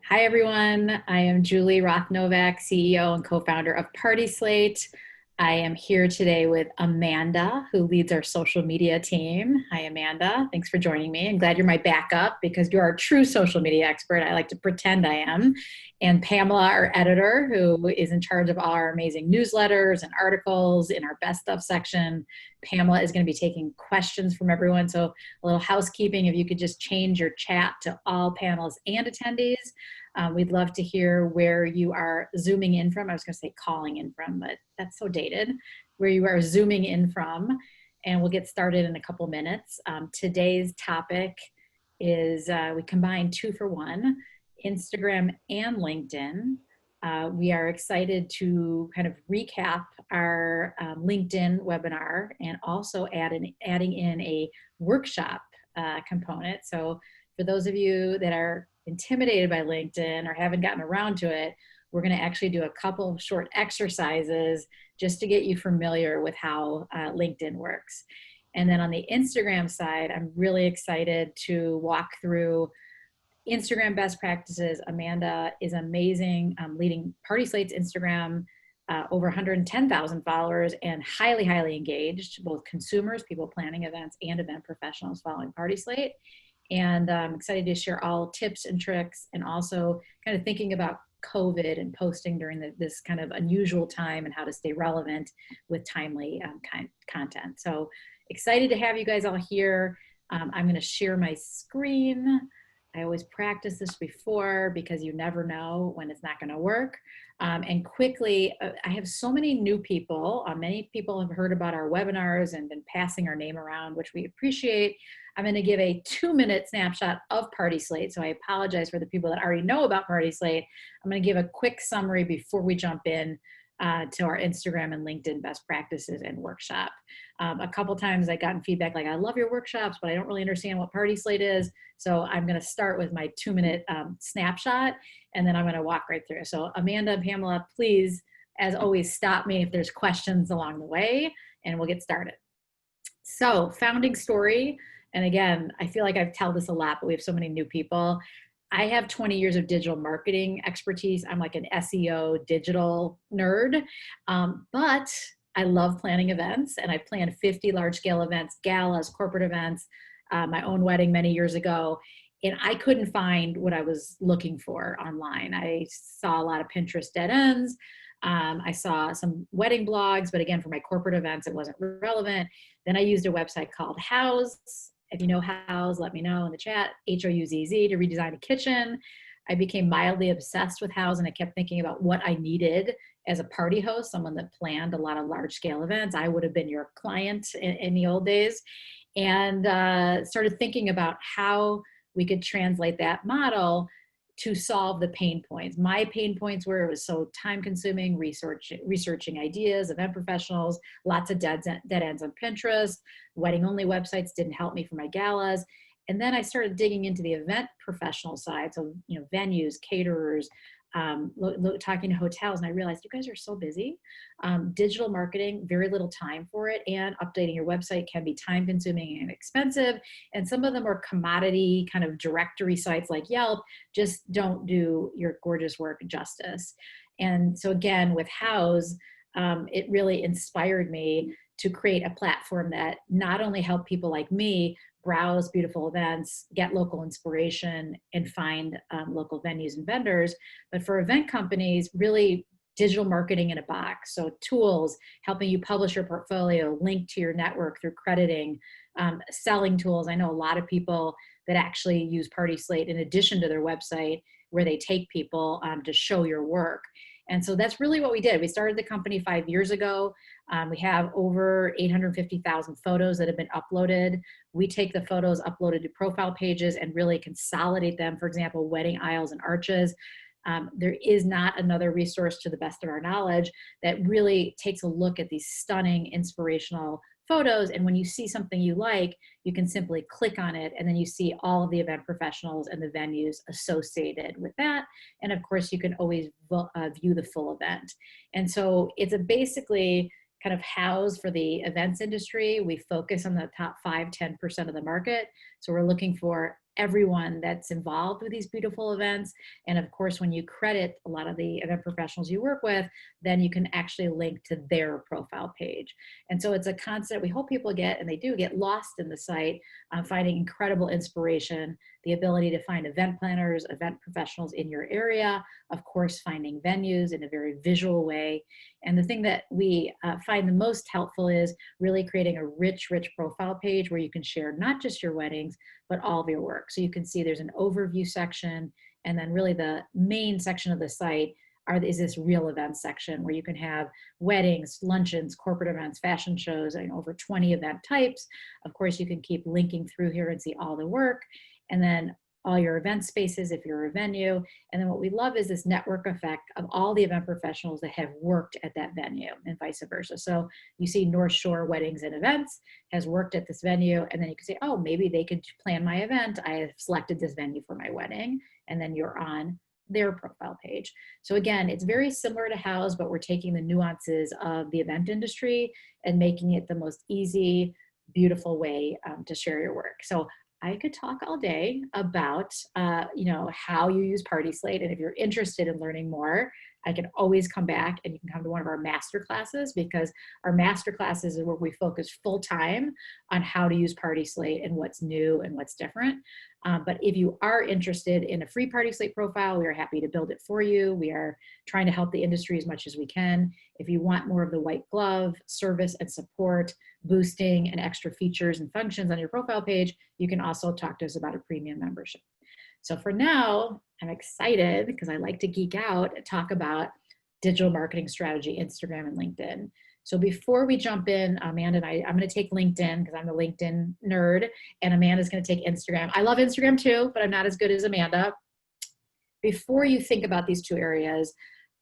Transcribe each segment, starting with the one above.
Hi, everyone. I am Julie Roth-Novak, CEO and co-founder of PartySlate. I am here today with Amanda, who leads our social media team. Hi, Amanda. Thanks for joining me. I'm glad you're my backup because you're our true social media expert. I like to pretend I am. And Pamela, our editor, who is in charge of all our amazing newsletters and articles in our best stuff section. Pamela is going to be taking questions from everyone. So a little housekeeping, if you could just change your chat to all panelists and attendees. We'd love to hear where you are zooming in from. I was going to say calling in from, but that's so dated. Where you are zooming in from, and we'll get started in a couple minutes. Today's topic is we combined 2 for 1, Instagram and LinkedIn. We are excited to kind of recap our LinkedIn webinar and also adding in a workshop component. So for those of you that are intimidated by LinkedIn or haven't gotten around to it, we're going to actually do a couple of short exercises just to get you familiar with how LinkedIn works. And then on the Instagram side, I'm really excited to walk through Instagram best practices. Amanda is amazing, leading PartySlate's Instagram, over 110,000 followers and highly, highly engaged, both consumers, people planning events, and event professionals following PartySlate. And I'm excited to share all tips and tricks and also kind of thinking about COVID and posting during this kind of unusual time and how to stay relevant with timely content. So excited to have you guys all here. I'm going to share my screen. I always practice this before because you never know when it's not going to work. And quickly, I have so many new people. Many people have heard about our webinars and been passing our name around, which we appreciate. I'm going to give a 2-minute snapshot of PartySlate. So I apologize for the people that already know about PartySlate. I'm going to give a quick summary before we jump in to our Instagram and LinkedIn best practices and workshop. A couple times I gotten feedback like, I love your workshops, but I don't really understand what PartySlate is. So I'm going to start with my 2-minute snapshot, and then I'm going to walk right through. So Amanda and Pamela, please, as always, stop me if there's questions along the way, and we'll get started. So founding story. And again, I feel like I've told this a lot, but we have so many new people. I have 20 years of digital marketing expertise. I'm like an SEO digital nerd, but I love planning events, and I planned 50 large scale events, galas, corporate events, my own wedding many years ago. And I couldn't find what I was looking for online. I saw a lot of Pinterest dead ends. I saw some wedding blogs, but again, for my corporate events, it wasn't relevant. Then I used a website called Houzz. If you know Houzz, let me know in the chat, Houzz, to redesign a kitchen. I became mildly obsessed with Houzz, and I kept thinking about what I needed as a party host, someone that planned a lot of large scale events. I would have been your client in the old days, and started thinking about how we could translate that model to solve the pain points. My pain points were it was so time consuming, researching ideas, event professionals, lots of dead ends on Pinterest, wedding only websites didn't help me for my galas. And then I started digging into the event professional side. So, venues, caterers, talking to hotels, and I realized you guys are so busy. Digital marketing, very little time for it, and updating your website can be time consuming and expensive. And some of them are commodity kind of directory sites like Yelp, just don't do your gorgeous work justice. And so again, with Houzz, it really inspired me to create a platform that not only helped people like me browse beautiful events, get local inspiration, and find local venues and vendors, but for event companies, really digital marketing in a box. So tools, helping you publish your portfolio, link to your network through crediting, selling tools. I know a lot of people that actually use PartySlate in addition to their website, where they take people to show your work. And so that's really what we did. We started the company 5 years ago. We have over 850,000 photos that have been uploaded. We take the photos uploaded to profile pages and really consolidate them. For example, wedding aisles and arches. There is not another resource, to the best of our knowledge, that really takes a look at these stunning, inspirational photos. And when you see something you like, you can simply click on it, and then you see all of the event professionals and the venues associated with that. And of course, you can always view the full event. And so it's basically kind of Houzz for the events industry. We focus on the top 5-10% of the market. So we're looking for everyone that's involved with these beautiful events. And of course, when you credit a lot of the event professionals you work with, then you can actually link to their profile page. And so it's a concept we hope people get, and they do get lost in the site, finding incredible inspiration, the ability to find event planners, event professionals in your area, of course, finding venues in a very visual way. And the thing that we find the most helpful is really creating a rich profile page where you can share not just your weddings, but all of your work. So you can see there's an overview section, and then really the main section of the site is this real events section where you can have weddings, luncheons, corporate events, fashion shows, and over 20 event types. Of course, you can keep linking through here and see all the work, and then all your event spaces if you're a venue. And then what we love is this network effect of all the event professionals that have worked at that venue and vice versa. So you see North Shore Weddings and Events has worked at this venue, and then you can say, oh, maybe they could plan my event. I have selected this venue for my wedding, and then you're on their profile page. So again, it's very similar to House, but we're taking the nuances of the event industry and making it the most easy, beautiful way to share your work. So I could talk all day about, how you use PartySlate. And if you're interested in learning more, I can always come back and you can come to one of our master classes, because our master classes is where we focus full time on how to use PartySlate and what's new and what's different. But if you are interested in a free PartySlate profile, we are happy to build it for you. We are trying to help the industry as much as we can. If you want more of the white glove service and support, boosting and extra features and functions on your profile page, you can also talk to us about a premium membership. So for now, I'm excited because I like to geek out and talk about digital marketing strategy, Instagram and LinkedIn. So before we jump in, Amanda and I'm going to take LinkedIn because I'm a LinkedIn nerd, and Amanda's going to take Instagram. I love Instagram too, but I'm not as good as Amanda. Before you think about these two areas,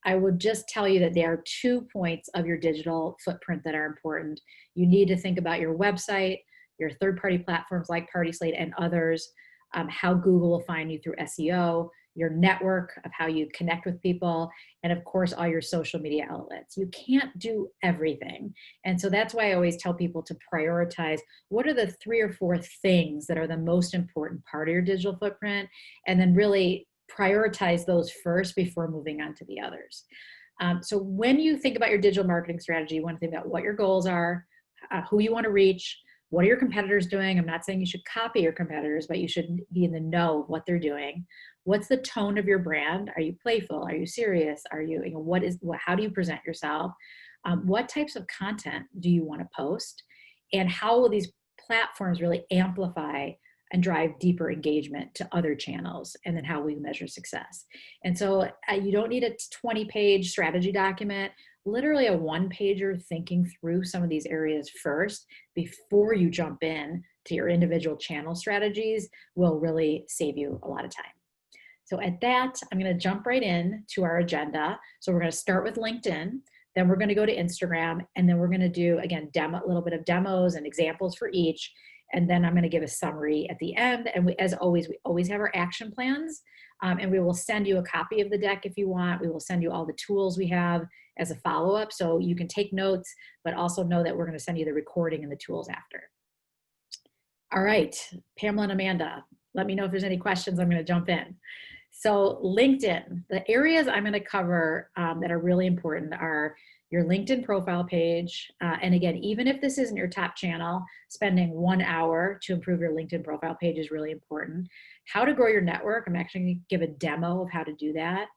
I would just tell you that there are 2 points of your digital footprint that are important. You need to think about your website, your third-party platforms like PartySlate and others, how Google will find you through SEO, your network of how you connect with people, and of course, all your social media outlets. You can't do everything. And so that's why I always tell people to prioritize what are the 3 or 4 things that are the most important part of your digital footprint, and then really prioritize those first before moving on to the others. So when you think about your digital marketing strategy, you want to think about what your goals are, who you want to reach, what are your competitors doing? I'm not saying you should copy your competitors, but you should be in the know of what they're doing. What's the tone of your brand? Are you playful? Are you serious? Are you, how do you present yourself? What types of content do you want to post? And how will these platforms really amplify and drive deeper engagement to other channels? And then how we measure success. And so you don't need a 20-page strategy document. Literally a 1-pager thinking through some of these areas first before you jump in to your individual channel strategies will really save you a lot of time. So at that, I'm going to jump right in to our agenda. So we're going to start with LinkedIn, then we're going to go to Instagram, and then we're going to do, again, a little bit of demos and examples for each. And then I'm going to give a summary at the end. And as always, we always have our action plans. And we will send you a copy of the deck if you want. We will send you all the tools we have as a follow-up, so you can take notes, but also know that we're going to send you the recording and the tools after. All right, Pamela and Amanda, let me know if there's any questions. I'm going to jump in. So LinkedIn, the areas I'm going to cover that are really important are your LinkedIn profile page. And again, even if this isn't your top channel, spending 1 hour to improve your LinkedIn profile page is really important. How to grow your network. I'm actually going to give a demo of how to do that.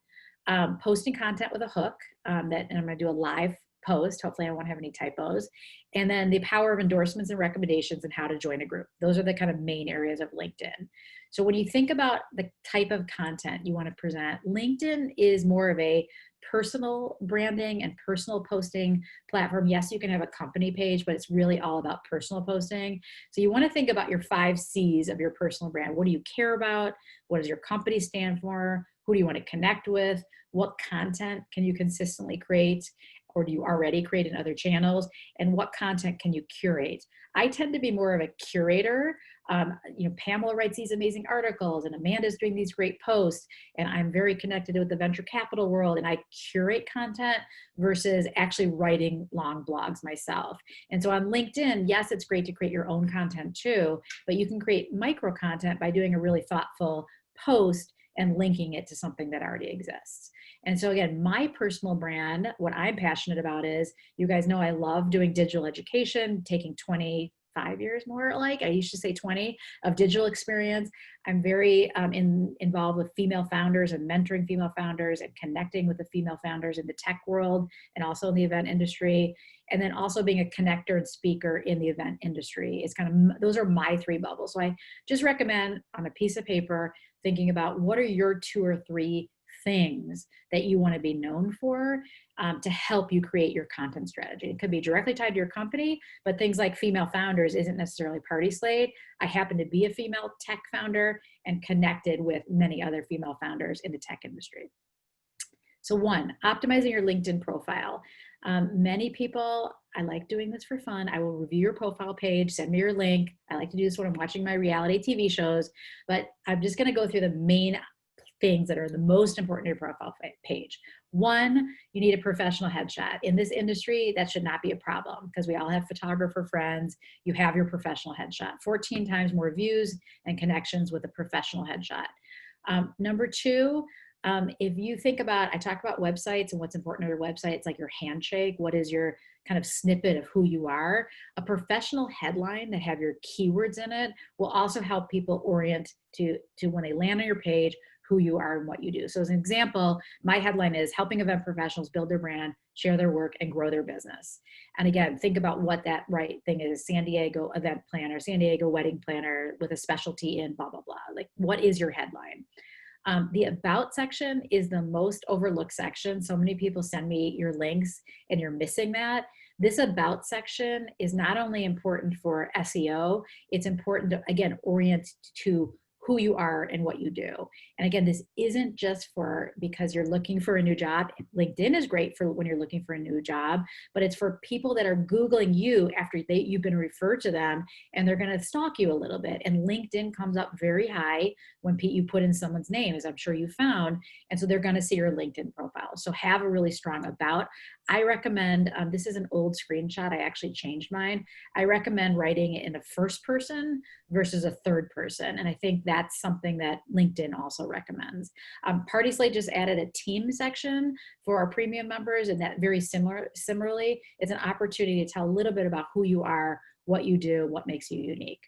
Posting content with a hook, and I'm going to do a live post. Hopefully I won't have any typos. And then the power of endorsements and recommendations and how to join a group. Those are the kind of main areas of LinkedIn. So when you think about the type of content you want to present, LinkedIn is more of a personal branding and personal posting platform. Yes, you can have a company page, but it's really all about personal posting. So you want to think about your 5 C's of your personal brand. What do you care about? What does your company stand for? Who do you want to connect with? What content can you consistently create? or do you already create in other channels? And what content can you curate? I tend to be more of a curator. Pamela writes these amazing articles and Amanda's doing these great posts, and I'm very connected with the venture capital world, and I curate content versus actually writing long blogs myself. And so on LinkedIn, yes, it's great to create your own content too, but you can create micro content by doing a really thoughtful post and linking it to something that already exists. And so again, my personal brand, what I'm passionate about is, you guys know I love doing digital education, taking 25 years more, like I used to say 20, of digital experience. I'm very involved with female founders and mentoring female founders and connecting with the female founders in the tech world and also in the event industry. And then also being a connector and speaker in the event industry. It's kind of, those are my three bubbles. So I just recommend on a piece of paper, thinking about what are your 2 or 3 things that you want to be known for to help you create your content strategy. It could be directly tied to your company, but things like female founders isn't necessarily PartySlate. I happen to be a female tech founder and connected with many other female founders in the tech industry. So 1, optimizing your LinkedIn profile. Many people, I like doing this for fun. I will review your profile page, send me your link. I like to do this when I'm watching my reality TV shows, but I'm just going to go through the main things that are the most important to your profile page. 1, you need a professional headshot. In this industry, that should not be a problem because we all have photographer friends. You have your professional headshot. 14 times more views and connections with a professional headshot. Number 2, if you think about, I talk about websites and what's important to your website, it's like your handshake. What is your kind of snippet of who you are? A professional headline that have your keywords in it will also help people orient to when they land on your page, who you are and what you do. So as an example, my headline is helping event professionals build their brand, share their work, and grow their business. And again, think about what that right thing is. San Diego event planner, San Diego wedding planner with a specialty in blah, blah, blah. Like, what is your headline? The about section is the most overlooked section. So many people send me your links and you're missing that. This about section is not only important for SEO, it's important to, again, orient to who you are and what you do. And again, this isn't just for because you're looking for a new job. LinkedIn is great for when you're looking for a new job, but it's for people that are Googling you after you've been referred to them, and they're gonna stalk you a little bit. And LinkedIn comes up very high when you put in someone's name, as I'm sure you found. And so they're gonna see your LinkedIn profile. So have a really strong about. I recommend, this is an old screenshot, I actually changed mine. I recommend writing it in a first person versus a third person. And I think that's something that LinkedIn also recommends. PartySlate just added a team section for our premium members, and that similarly, it's an opportunity to tell a little bit about who you are, what you do, what makes you unique.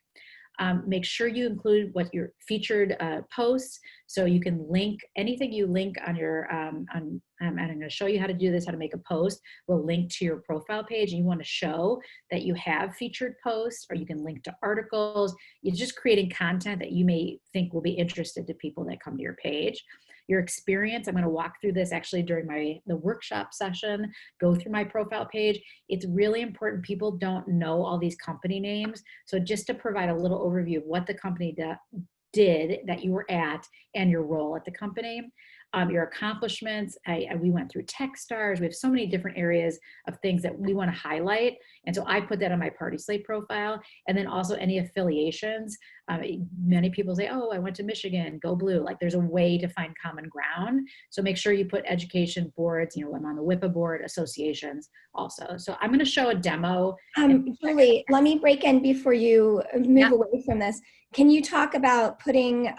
Make sure you include what your featured posts, so you can link anything you link on your, and I'm going to show you how to do this, how to make a post, will link to your profile page, and you want to show that you have featured posts, or you can link to articles. You're just creating content that you may think will be interested to people that come to your page. Your experience, I'm going to walk through this actually during the workshop session, go through my profile page. It's really important. People don't know all these company names. So just to provide a little overview of what the company did that you were at and your role at the company. Your accomplishments, we went through Techstars. We have so many different areas of things that we want to highlight. And so I put that on my PartySlate profile. And then also any affiliations. Many people say, oh, I went to Michigan, go blue. Like, there's a way to find common ground. So make sure you put education boards, I'm on the WIPA board, associations also. So I'm going to show a demo. Julie, let me break in before you move away from this. Can you talk about putting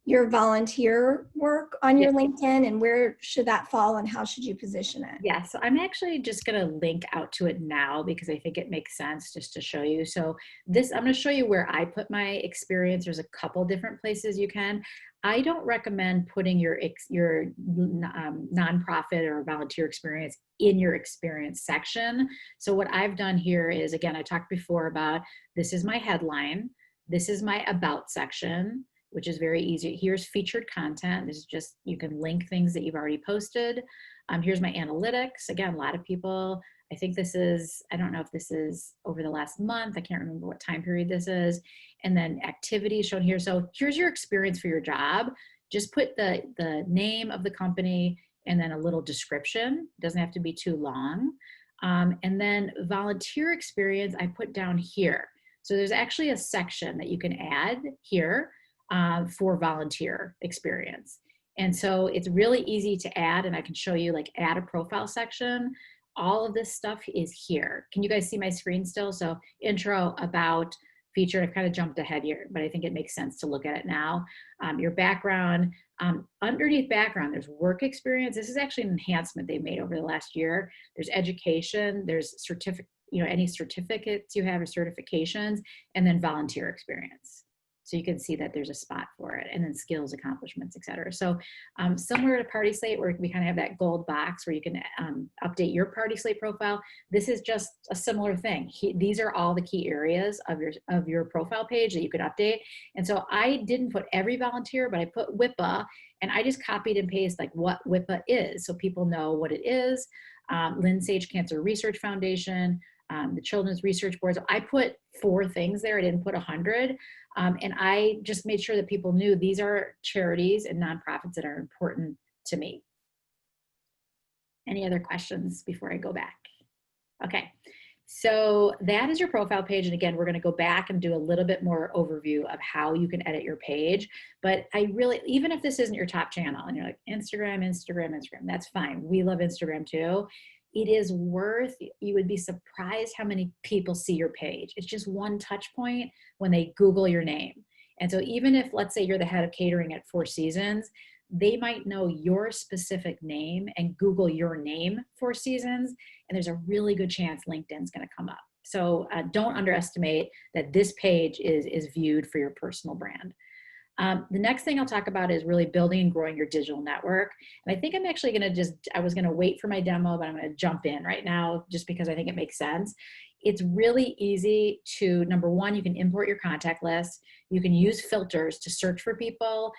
your volunteer work on your LinkedIn, and where should that fall and how should you position it? Yeah, so I'm actually just going to link out to it now because I think it makes sense just to show you. So I'm going to show you where I put my experience. There's a couple different places you can. I don't recommend putting your nonprofit or volunteer experience in your experience section. So what I've done here is, again, I talked before about, this is my headline. This is my about section, which is very easy. Here's featured content. This is just, you can link things that you've already posted. Here's my analytics. Again, a lot of people, I think this is, I don't know if this is over the last month. I can't remember what time period this is. And then activities shown here. So here's your experience for your job. Just put the name of the company and then a little description. It doesn't have to be too long. And then volunteer experience, I put down here. So there's actually a section that you can add here for volunteer experience. And so it's really easy to add, and I can show you like add a profile section. All of this stuff is here. Can you guys see my screen still? So intro, about, feature. I've kind of jumped ahead here, but I think it makes sense to look at it now. Your background, underneath background, there's work experience. This is actually an enhancement they've made over the last year. There's education, there's certificate, any certificates you have or certifications, and then volunteer experience. So you can see that there's a spot for it, and then skills, accomplishments, et cetera. So similar to PartySlate, where we kind of have that gold box where you can update your PartySlate profile, this is just a similar thing. These are all the key areas of your profile page that you could update. And so I didn't put every volunteer, but I put WIPA, and I just copied and pasted like what WIPA is, so people know what it is. Lynn Sage Cancer Research Foundation, the Children's Research Board. So I put 4 things there. I didn't put 100. And I just made sure that people knew these are charities and nonprofits that are important to me. Any other questions before I go back? Okay, so that is your profile page. And again, we're going to go back and do a little bit more overview of how you can edit your page. But I really, even if this isn't your top channel and you're like Instagram, that's fine. We love Instagram too. It is worth, you would be surprised how many people see your page. It's just one touch point when they Google your name. And so even if, let's say you're the head of catering at Four Seasons, they might know your specific name and Google your name, Four Seasons, and there's a really good chance LinkedIn's gonna come up. So don't underestimate that this page is viewed for your personal brand. The next thing I'll talk about is really building and growing your digital network. And I think I'm actually going to I was going to wait for my demo, but I'm going to jump in right now just because I think it makes sense. It's really easy to, number one, you can import your contact list. You can use filters to search for people.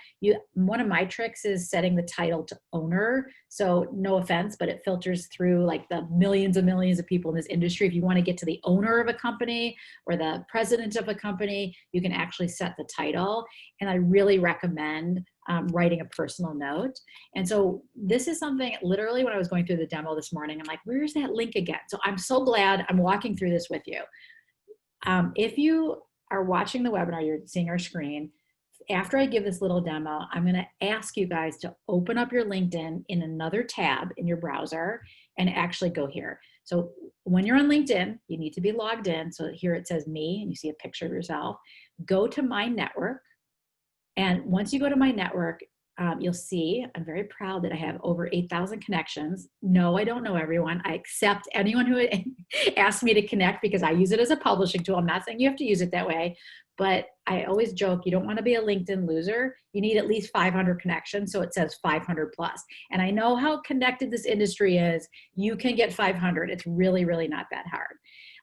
One of my tricks is setting the title to owner. So no offense, but it filters through like the millions and millions of people in this industry. If you want to get to the owner of a company or the president of a company, you can actually set the title. And I really recommend writing a personal note. And so this is something, literally when I was going through the demo this morning, I'm like, where's that link again? So I'm so glad I'm walking through this with you. If you are watching the webinar, you're seeing our screen, after I give this little demo, I'm gonna ask you guys to open up your LinkedIn in another tab in your browser and actually go here. So when you're on LinkedIn, you need to be logged in. So here it says me, and you see a picture of yourself. Go to my network. And once you go to my network, you'll see, I'm very proud that I have over 8,000 connections. No, I don't know everyone. I accept anyone who asks me to connect because I use it as a publishing tool. I'm not saying you have to use it that way, but I always joke, you don't want to be a LinkedIn loser. You need at least 500 connections. So it says 500 plus. And I know how connected this industry is. You can get 500. It's really, really not that hard.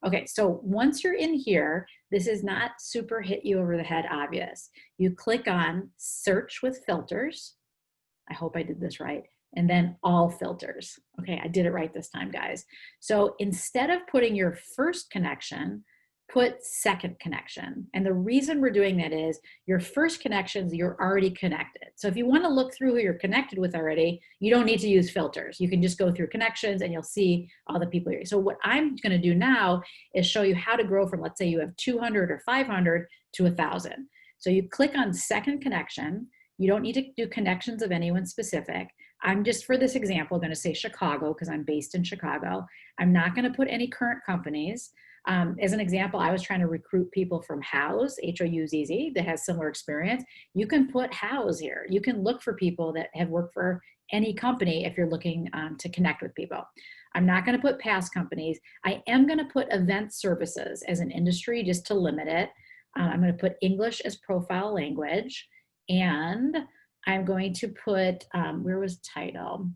Okay, so once you're in here, this is not super hit you over the head obvious. You click on search with filters. I hope I did this right. And then all filters. Okay, I did it right this time, guys. So instead of putting your first connection, put second connection. And the reason we're doing that is your first connections, you're already connected. So if you want to look through who you're connected with already, you don't need to use filters. You can just go through connections and you'll see all the people here. So what I'm going to do now is show you how to grow from, let's say you have 200 or 500 to 1,000. So you click on second connection. You don't need to do connections of anyone specific. I'm just, for this example, going to say Chicago because I'm based in Chicago. I'm not going to put any current companies. As an example, I was trying to recruit people from Houzz, H-O-U-Z-Z, that has similar experience. You can put Houzz here. You can look for people that have worked for any company if you're looking to connect with people. I'm not going to put past companies. I am going to put event services as an industry just to limit it. I'm going to put English as profile language. And I'm going to put, where was title?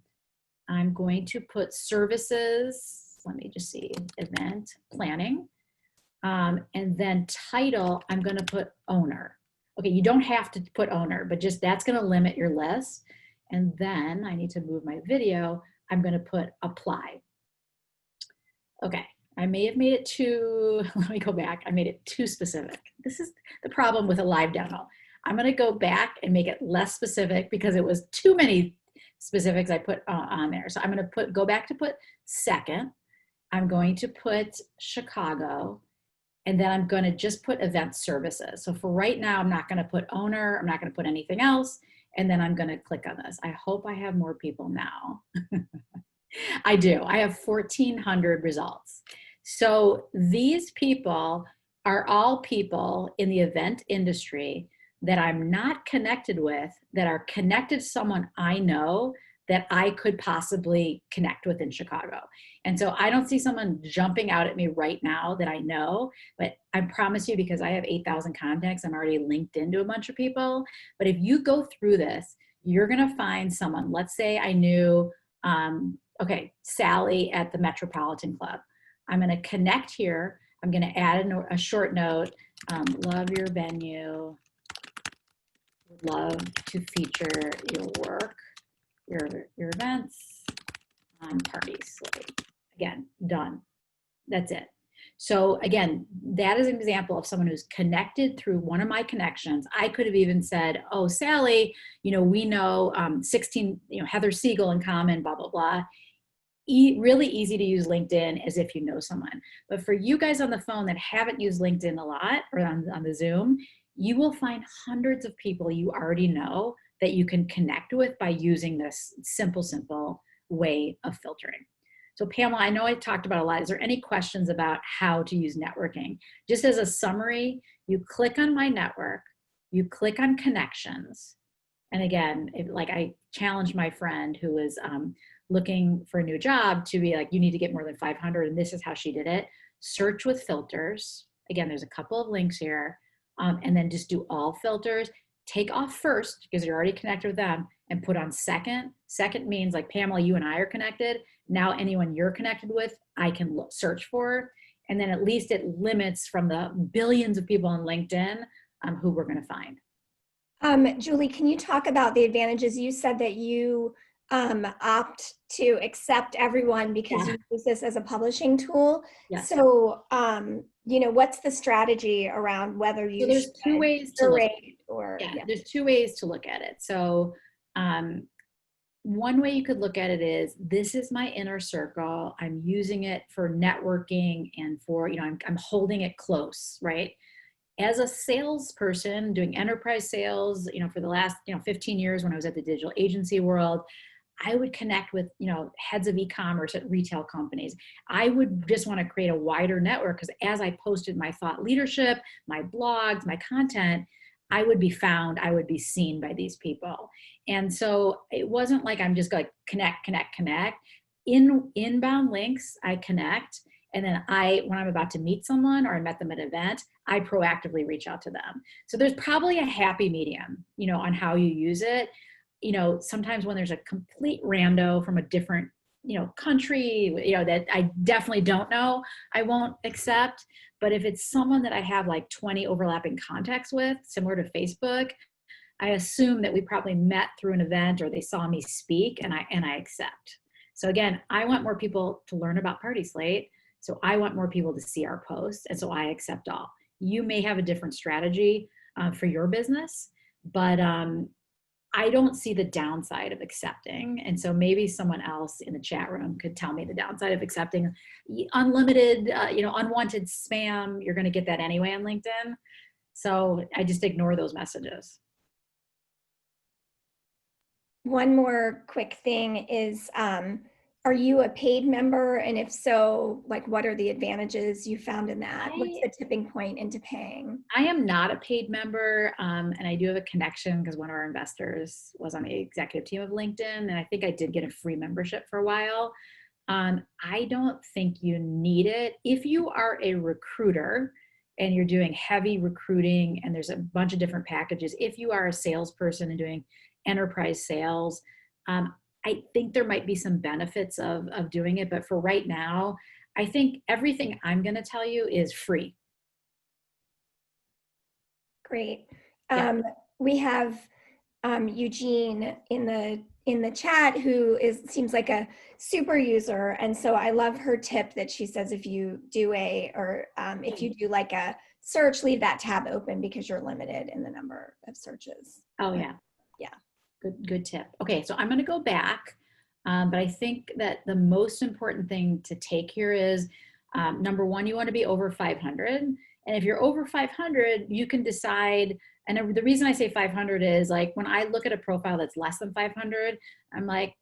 I'm going to put services. Let me just see, event planning. And then title, I'm going to put owner. Okay, you don't have to put owner, but just that's going to limit your list. And then I need to move my video. I'm going to put apply. Okay, I may have made it too, let me go back. I made it too specific. This is the problem with a live demo. I'm going to go back and make it less specific because it was too many specifics I put on there. So I'm going to go back to put second. I'm going to put Chicago, and then I'm going to just put event services. So for right now, I'm not going to put owner. I'm not going to put anything else. And then I'm going to click on this. I hope I have more people now. I do. I have 1,400 results. So these people are all people in the event industry that I'm not connected with, that are connected to someone I know that I could possibly connect with in Chicago. And so I don't see someone jumping out at me right now that I know, but I promise you, because I have 8,000 contacts, I'm already linked into a bunch of people. But if you go through this, you're going to find someone. Let's say I knew, okay, Sally at the Metropolitan Club. I'm going to connect here. I'm going to add a short note. Love your venue. Would love to feature your work, your events on PartySlate. Again, done. That's it. So again, that is an example of someone who's connected through one of my connections. I could have even said, oh, Sally, we know 16, Heather Siegel in common, blah, blah, blah. Really easy to use LinkedIn as if you know someone. But for you guys on the phone that haven't used LinkedIn a lot, or on the Zoom, you will find hundreds of people you already know that you can connect with by using this simple way of filtering. So Pamela, I know I talked about a lot. Is there any questions about how to use networking? Just as a summary, you click on my network, you click on connections. And again, like I challenged my friend who was looking for a new job to be like, you need to get more than 500, and this is how she did it. Search with filters. Again, there's a couple of links here, and then just do all filters. Take off first, because you're already connected with them, and put on second. Second means like Pamela, you and I are connected. Now anyone you're connected with, I can search for. And then at least it limits from the billions of people on LinkedIn who we're going to find. Julie, can you talk about the advantages? You said that you opt to accept everyone because you use this as a publishing tool. Yes. So, what's the strategy around whether you there's two ways to look at it. Or there's two ways to look at it. So one way you could look at it is, this is my inner circle. I'm using it for networking and for, I'm holding it close, right? As a salesperson doing enterprise sales, for the last, 15 years when I was at the digital agency world, I would connect with, heads of e-commerce at retail companies. I would just want to create a wider network, because as I posted my thought leadership, my blogs, my content, I would be found, I would be seen by these people. And so it wasn't like I'm just like connect. Inbound links, I connect. And then when I'm about to meet someone or I met them at an event, I proactively reach out to them. So there's probably a happy medium, on how you use it. Sometimes when there's a complete rando from a different, country, that I definitely don't know, I won't accept. But if it's someone that I have like 20 overlapping contacts with, similar to Facebook, I assume that we probably met through an event or they saw me speak, and I accept. So again, I want more people to learn about PartySlate. So I want more people to see our posts, and so I accept all. You may have a different strategy for your business, but I don't see the downside of accepting. And so maybe someone else in the chat room could tell me the downside of accepting unlimited, unwanted spam. You're going to get that anyway on LinkedIn. So I just ignore those messages. One more quick thing is, are you a paid member? And if so, like, what are the advantages you found in that? What's the tipping point into paying? I am not a paid member, and I do have a connection because one of our investors was on the executive team of LinkedIn, and I think I did get a free membership for a while. I don't think you need it. If you are a recruiter and you're doing heavy recruiting, and there's a bunch of different packages, if you are a salesperson and doing enterprise sales, I think there might be some benefits of doing it. But for right now, I think everything I'm going to tell you is free. Great. We have Eugene in the chat, who seems like a super user, and so I love her tip that she says if you do if you do like a search, leave that tab open because you're limited in the number of searches. Oh yeah, yeah. Good tip. Okay, so I'm going to go back, but I think that the most important thing to take here is number one, you want to be over 500. And if you're over 500, you can decide. And the reason I say 500 is like when I look at a profile that's less than 500, I'm like,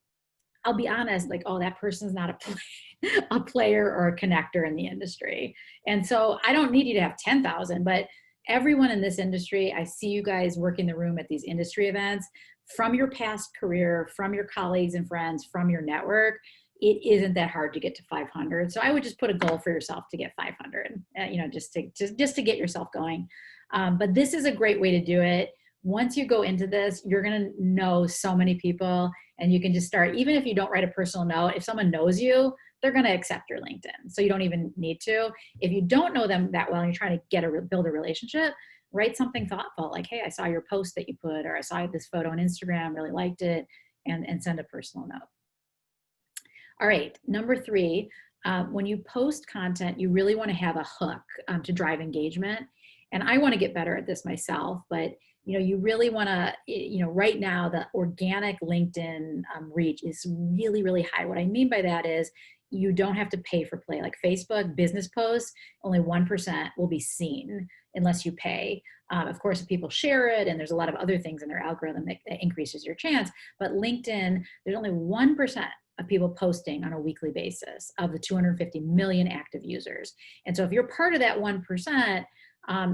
I'll be honest, like, oh, that person's not a player or a connector in the industry. And so I don't need you to have 10,000, but everyone in this industry, I see you guys working the room at these industry events from your past career, from your colleagues and friends, from your network. It isn't that hard to get to 500. So I would just put a goal for yourself to get 500, just to get yourself going. But this is a great way to do it. Once you go into this, you're going to know so many people and you can just start, even if you don't write a personal note, if someone knows you, they're going to accept your LinkedIn. So you don't even need to. If you don't know them that well and you're trying to build a relationship, write something thoughtful like, hey, I saw your post that you put, or I saw this photo on Instagram, really liked it, and send a personal note. All right, number three, when you post content, you really want to have a hook to drive engagement. And I want to get better at this myself, but you really want to, right now the organic LinkedIn reach is really, really high. What I mean by that is you don't have to pay for play. Like Facebook business posts, only 1% will be seen unless you pay. Of course, if people share it, and there's a lot of other things in their algorithm that increases your chance, but LinkedIn, there's only 1% of people posting on a weekly basis of the 250 million active users. And so if you're part of that 1%,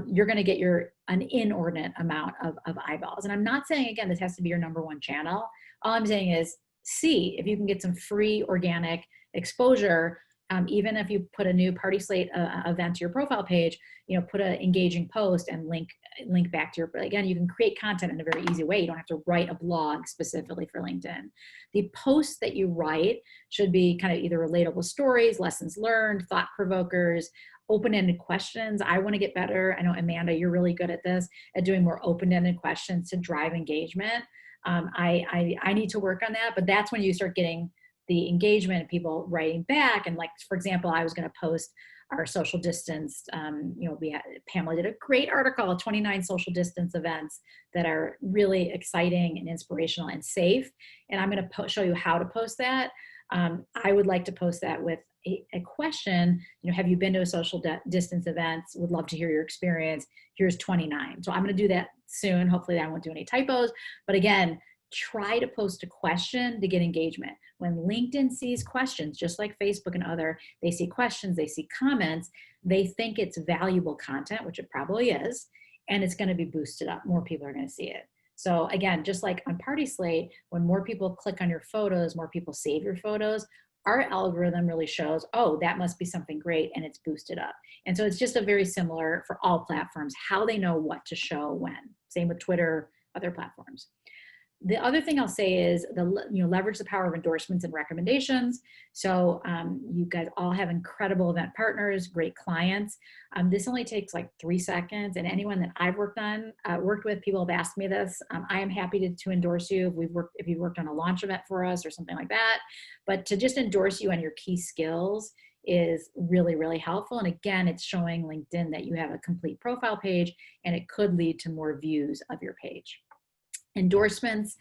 you're going to get an inordinate amount of eyeballs. And I'm not saying, again, this has to be your number one channel. All I'm saying is see if you can get some free organic exposure. Even if you put a new PartySlate event to your profile page, put an engaging post and link back to again, you can create content in a very easy way. You don't have to write a blog specifically for LinkedIn. The posts that you write should be kind of either relatable stories, lessons learned, thought provokers, open-ended questions. I want to get better. I know, Amanda, you're really good at this, at doing more open-ended questions to drive engagement. I need to work on that, but that's when you start getting the engagement and people writing back. And like, for example, I was going to post our social distance, Pamela did a great article, 29 social distance events that are really exciting and inspirational and safe. And I'm going to show you how to post that. I would like to post that with a question, have you been to a social distance events? Would love to hear your experience. Here's 29. So I'm going to do that soon. Hopefully I won't do any typos, but again, try to post a question to get engagement. When LinkedIn sees questions, just like Facebook and they see questions, they see comments, they think it's valuable content, which it probably is, and it's going to be boosted up. More people are going to see it. So again, just like on PartySlate, when more people click on your photos, more people save your photos, our algorithm really shows, oh, that must be something great, and it's boosted up. And so it's just a very similar for all platforms, how they know what to show when. Same with Twitter, other platforms. The other thing I'll say is leverage the power of endorsements and recommendations. So you guys all have incredible event partners, great clients. This only takes like 3 seconds, and anyone that I've worked with, people have asked me this. I am happy to endorse you if you've worked on a launch event for us or something like that. But to just endorse you on your key skills is really, really helpful. And again, it's showing LinkedIn that you have a complete profile page, and it could lead to more views of your page. Endorsements,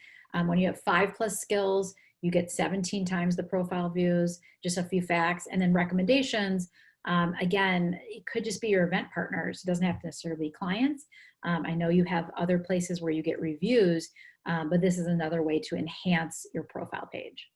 when you have 5+ skills, you get 17 times the profile views, just a few facts. And then recommendations, again, it could just be your event partners. It doesn't have to necessarily be clients. I know you have other places where you get reviews, but this is another way to enhance your profile page.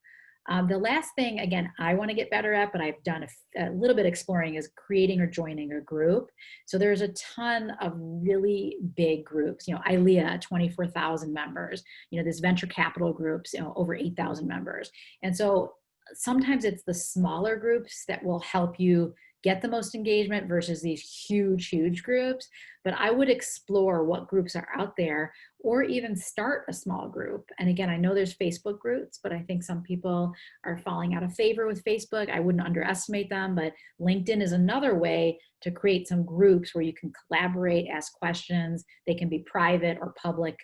The last thing, again, I want to get better at, but I've done a little bit exploring, is creating or joining a group. So there's a ton of really big groups, ILEA, 24,000 members, this venture capital groups, over 8,000 members. And so sometimes it's the smaller groups that will help you get the most engagement versus these huge, huge groups. But I would explore what groups are out there, or even start a small group. And again, I know there's Facebook groups, but I think some people are falling out of favor with Facebook. I wouldn't underestimate them, but LinkedIn is another way to create some groups where you can collaborate, ask questions. They can be private or public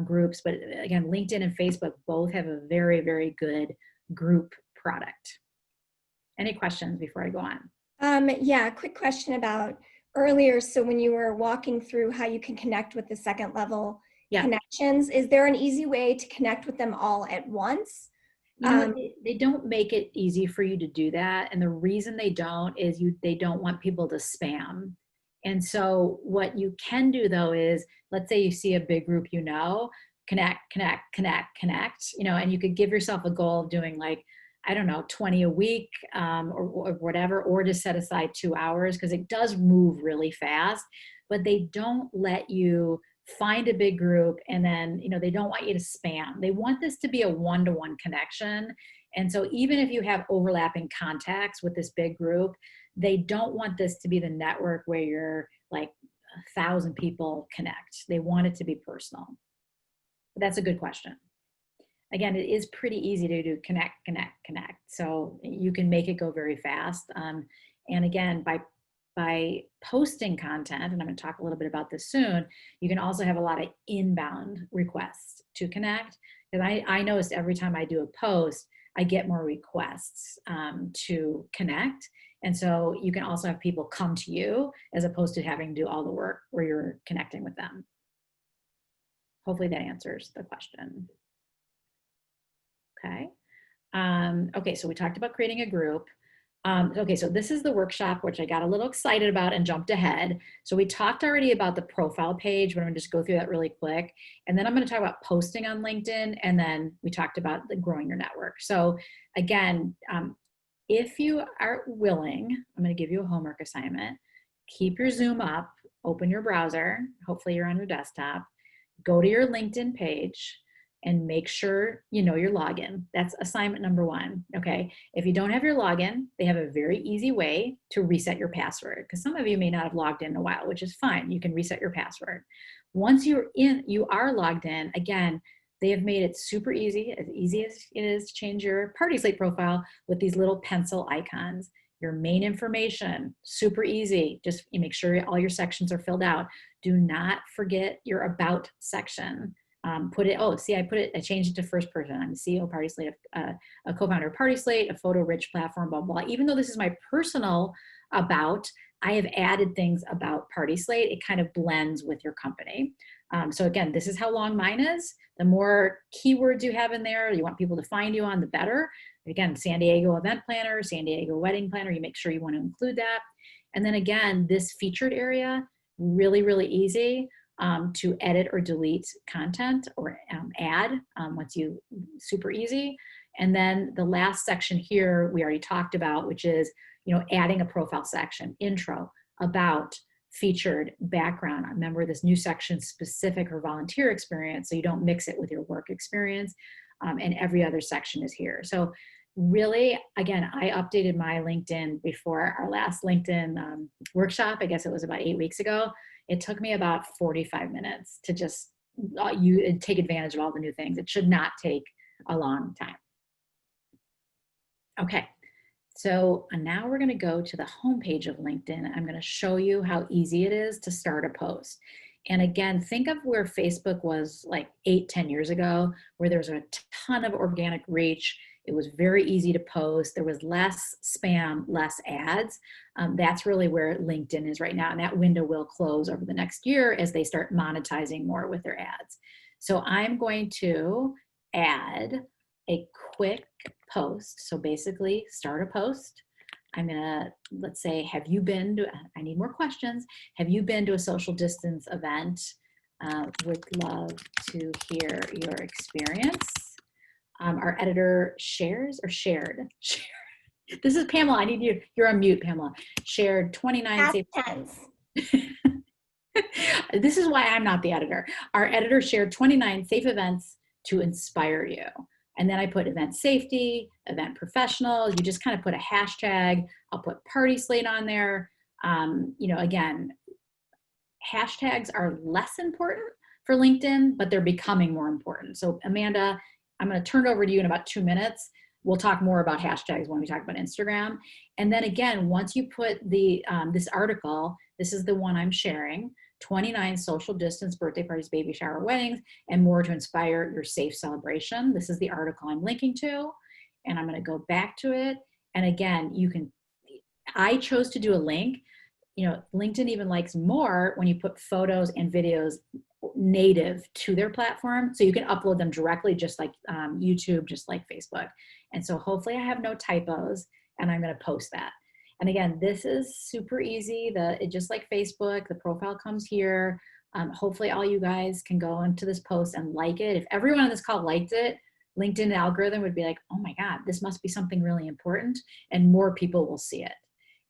groups. But again, LinkedIn and Facebook both have a very, very good group product. Any questions before I go on? Yeah, quick question about earlier. So when you were walking through how you can connect with the second level Yeah. connections. Is there an easy way to connect with them all at once? You know what, they don't make it easy for you to do that. And the reason they don't is they don't want people to spam. And so what you can do though is, let's say you see a big group, connect, connect, connect, connect, and you could give yourself a goal of doing like, I don't know, 20 a week, or whatever, or just set aside 2 hours, because it does move really fast, but they don't let you find a big group and then they don't want you to spam. They want this to be a one-to-one connection. And so even if you have overlapping contacts with this big group, they don't want this to be the network where you're like 1,000 people connect. They want it to be personal. But that's a good question. Again, it is pretty easy to do connect, connect, connect. So you can make it go very fast. And again, by posting content, and I'm going to talk a little bit about this soon, you can also have a lot of inbound requests to connect. Because I noticed every time I do a post, I get more requests to connect. And so you can also have people come to you as opposed to having to do all the work where you're connecting with them. Hopefully that answers the question. Okay. Okay, so we talked about creating a group. Okay, so this is the workshop, which I got a little excited about and jumped ahead. So we talked already about the profile page, but I'm gonna just go through that really quick. And then I'm gonna talk about posting on LinkedIn, and then we talked about growing your network. So again, if you are willing, I'm gonna give you a homework assignment. Keep your Zoom up, open your browser, hopefully you're on your desktop, go to your LinkedIn page, and make sure you know your login. That's assignment number 1, okay? If you don't have your login, they have a very easy way to reset your password, because some of you may not have logged in a while, which is fine. You can reset your password. Once you are logged in, again, they have made it super easy as it is to change your PartySlate profile with these little pencil icons. Your main information, super easy. Just make sure all your sections are filled out. Do not forget your about section. I changed it to first person. I'm the CEO of PartySlate, a co-founder of PartySlate, a photo-rich platform, blah, blah. Even though this is my personal about, I have added things about PartySlate. It kind of blends with your company. So again, this is how long mine is. The more keywords you have in there, you want people to find you on, the better. Again, San Diego event planner, San Diego wedding planner, you make sure you want to include that. And then again, this featured area, really, really easy. To edit or delete content or add super easy. And then the last section here we already talked about, which is adding a profile section, intro, about, featured, background. Remember, this new section specific or volunteer experience, so you don't mix it with your work experience. And every other section is here. So really, again, I updated my LinkedIn before our last LinkedIn workshop. I guess it was about 8 weeks ago. It took me about 45 minutes to just take advantage of all the new things. It should not take a long time. Okay, so now we're gonna go to the homepage of LinkedIn. I'm gonna show you how easy it is to start a post. And again, think of where Facebook was like 8-10 years ago, where there's a ton of organic reach. It was very easy to post. There was less spam, less ads. That's really where LinkedIn is right now. And that window will close over the next year as they start monetizing more with their ads. So I'm going to add a quick post. So basically start a post. I'm gonna, let's say, I need more questions. Have you been to a social distance event? Would love to hear your experience. Our editor shared. This is Pamela. I need you. You're on mute, Pamela. Shared 29 safe events. This is why I'm not the editor. Our editor shared 29 safe events to inspire you. And then I put event safety, event professional. You just kind of put a hashtag. I'll put PartySlate on there. Again, hashtags are less important for LinkedIn, but they're becoming more important. So Amanda, I'm going to turn it over to you in about 2 minutes. We'll talk more about hashtags when we talk about Instagram. And then again, once you put this article, this is the one I'm sharing, 29 social distance birthday parties, baby shower, weddings, and more to inspire your safe celebration. This is the article I'm linking to, and I'm going to go back to it. And again, I chose to do a link. LinkedIn even likes more when you put photos and videos native to their platform. So you can upload them directly, just like YouTube, just like Facebook. And so hopefully I have no typos, and I'm going to post that. And again, this is super easy. Just like Facebook, the profile comes here. Hopefully all you guys can go into this post and like it. If everyone on this call liked it, LinkedIn algorithm would be like, oh my God, this must be something really important, and more people will see it.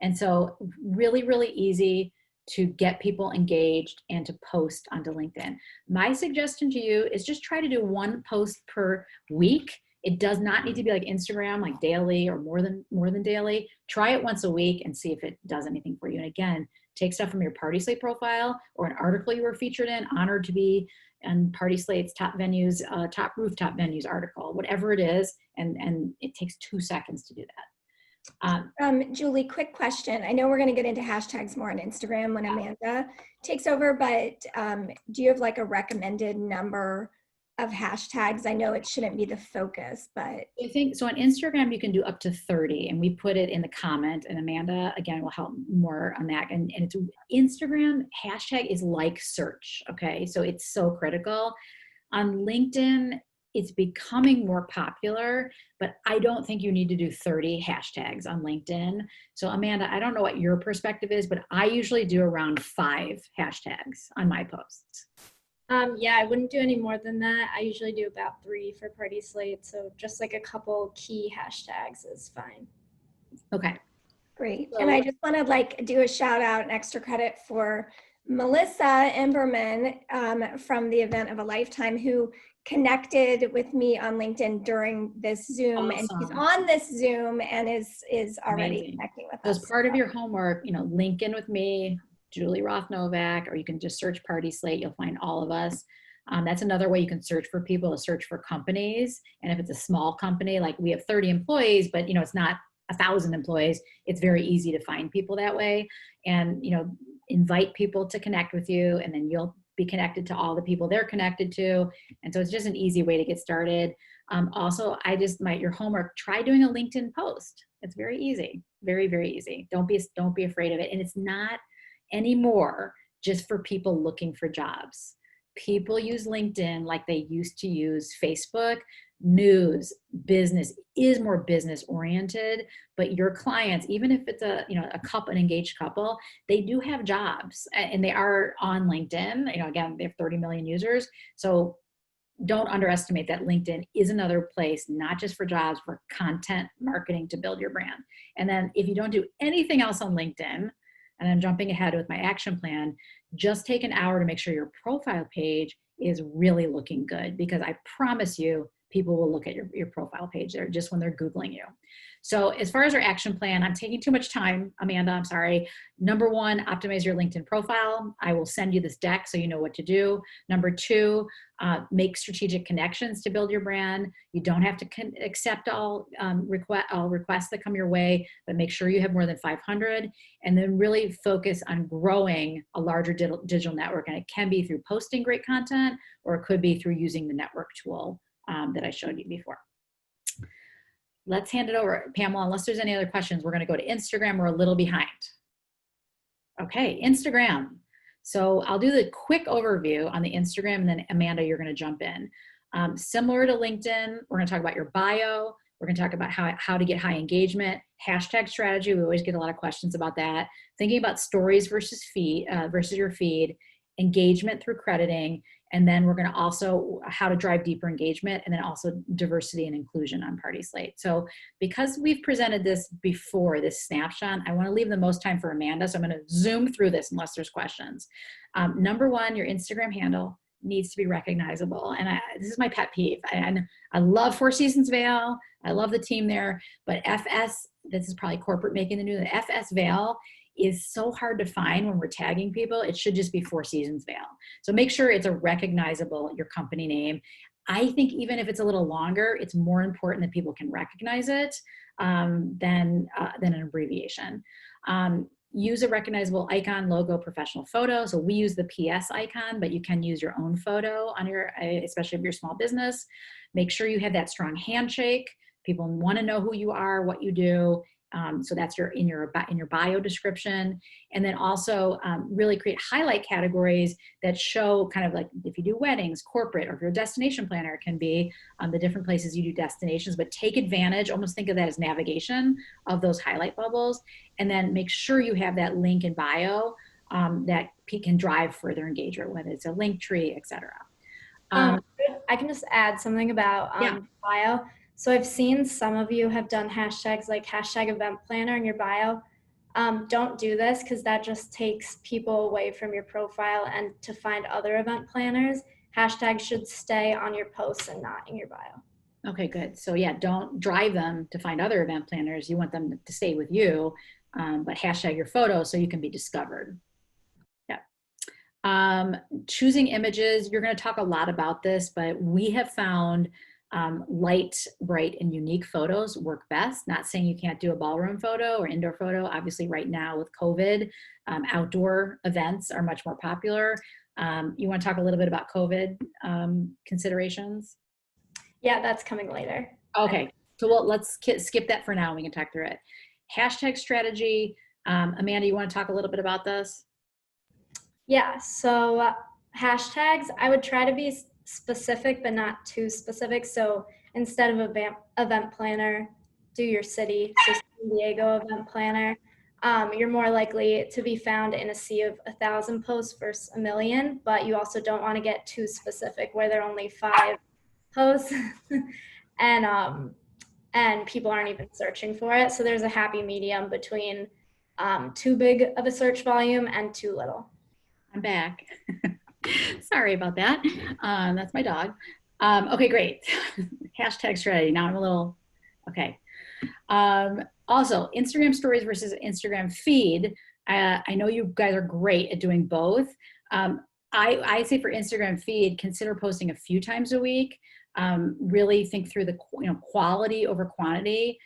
And so really, really easy to get people engaged and to post onto LinkedIn. My suggestion to you is just try to do one post per week. It does not need to be like Instagram, like daily or more than daily. Try it once a week and see if it does anything for you. And again, take stuff from your PartySlate profile or an article you were featured in, honored to be on PartySlate's top venues, top rooftop venues article, whatever it is. And it takes 2 seconds to do that. Julie, quick question. I know we're going to get into hashtags more on Instagram when Amanda takes over, but do you have like a recommended number of hashtags? I know it shouldn't be the focus, but I think so. On Instagram, you can do up to 30, and we put it in the comment. And Amanda, again, will help more on that. And it's Instagram hashtag is like search. Okay, so it's so critical. On LinkedIn, it's becoming more popular, but I don't think you need to do 30 hashtags on LinkedIn. So Amanda, I don't know what your perspective is, but I usually do around 5 hashtags on my posts. Yeah, I wouldn't do any more than that. I usually do about 3 for PartySlate. So just like a couple key hashtags is fine. Okay. Great. And I just want to like do a shout out and extra credit for Melissa Emberman from the Event of a Lifetime, who connected with me on LinkedIn during this Zoom. Awesome. And she's on this Zoom and is already Amazing. connecting with As us. part of your homework, link in with me, Julie Roth Novak, or you can just search PartySlate. You'll find all of us. That's another way you can search for people, to search for companies. And if it's a small company, like we have 30 employees, but it's not 1,000 employees, it's very easy to find people that way. And invite people to connect with you, and then you'll be connected to all the people they're connected to. And so it's just an easy way to get started. Also, your homework, try doing a LinkedIn post. It's very easy, very, very easy. Don't be afraid of it. And it's not anymore just for people looking for jobs. People use LinkedIn like they used to use Facebook. News, business is more business oriented, but your clients, even if it's an engaged couple, they do have jobs and they are on LinkedIn. Again, they have 30 million users. So don't underestimate that LinkedIn is another place, not just for jobs, for content marketing to build your brand. And then if you don't do anything else on LinkedIn, and I'm jumping ahead with my action plan, just take an hour to make sure your profile page is really looking good, because I promise you, people will look at your profile page there just when they're Googling you. So as far as our action plan, I'm taking too much time, Amanda, I'm sorry. Number 1, optimize your LinkedIn profile. I will send you this deck so you know what to do. Number 2, make strategic connections to build your brand. You don't have to accept all requests that come your way, but make sure you have more than 500, and then really focus on growing a larger digital network. And it can be through posting great content, or it could be through using the network tool that I showed you before. Let's hand it over, Pamela. Unless there's any other questions, we're going to go to Instagram. We're a little behind. Okay, Instagram. So I'll do the quick overview on the Instagram, and then Amanda, you're going to jump in. Similar to LinkedIn, we're going to talk about your bio. We're going to talk about how to get high engagement, hashtag strategy. We always get a lot of questions about that. Thinking about stories versus your feed, engagement through crediting, and then we're going to also how to drive deeper engagement, and then also diversity and inclusion on PartySlate. So because we've presented this before, this snapshot, I want to leave the most time for Amanda. So I'm going to zoom through this unless there's questions. Number 1, your Instagram handle needs to be recognizable. And this is my pet peeve. I love Four Seasons Vail. I love the team there, but FS, this is probably corporate making the news, the FS Vail is so hard to find when we're tagging people. It should just be Four Seasons Vail. So make sure it's a recognizable, your company name. I think even if it's a little longer, it's more important that people can recognize it than an abbreviation. Use a recognizable icon, logo, professional photo. So we use the PS icon, but you can use your own photo on especially if you're a small business. Make sure you have that strong handshake. People want to know who you are, what you do. So that's in your bio description. And then also really create highlight categories that show kind of like if you do weddings, corporate, or if you're a destination planner, it can be the different places you do destinations, but take advantage, almost think of that as navigation of those highlight bubbles. And then make sure you have that link in bio that can drive further engagement, whether it's a link tree, etc. I can just add something about bio. So I've seen some of you have done hashtags like hashtag event planner in your bio. Don't do this because that just takes people away from your profile and to find other event planners. Hashtags should stay on your posts and not in your bio. Okay, good. So yeah, don't drive them to find other event planners. You want them to stay with you, but hashtag your photo so you can be discovered. Choosing images, you're going to talk a lot about this, but we have found light, bright, and unique photos work best. Not saying you can't do a ballroom photo or indoor photo. Obviously, right now with COVID, outdoor events are much more popular. You want to talk a little bit about COVID considerations? Yeah, that's coming later. Okay, so let's skip that for now. We can talk through it. Hashtag strategy. Amanda, you want to talk a little bit about this? Yeah, so hashtags, I would try to be specific, but not too specific. So instead of event planner, do your city. So San Diego event planner. You're more likely to be found in a sea of 1,000 posts versus 1 million, but you also don't want to get too specific where there are only 5 posts and people aren't even searching for it. So there's a happy medium between too big of a search volume and too little. I'm back. Sorry about that. That's my dog. Okay, great. Hashtag strategy. Now I'm a little, okay. Also, Instagram stories versus Instagram feed. I know you guys are great at doing both. I say for Instagram feed, consider posting a few times a week. Really think through the quality over quantity.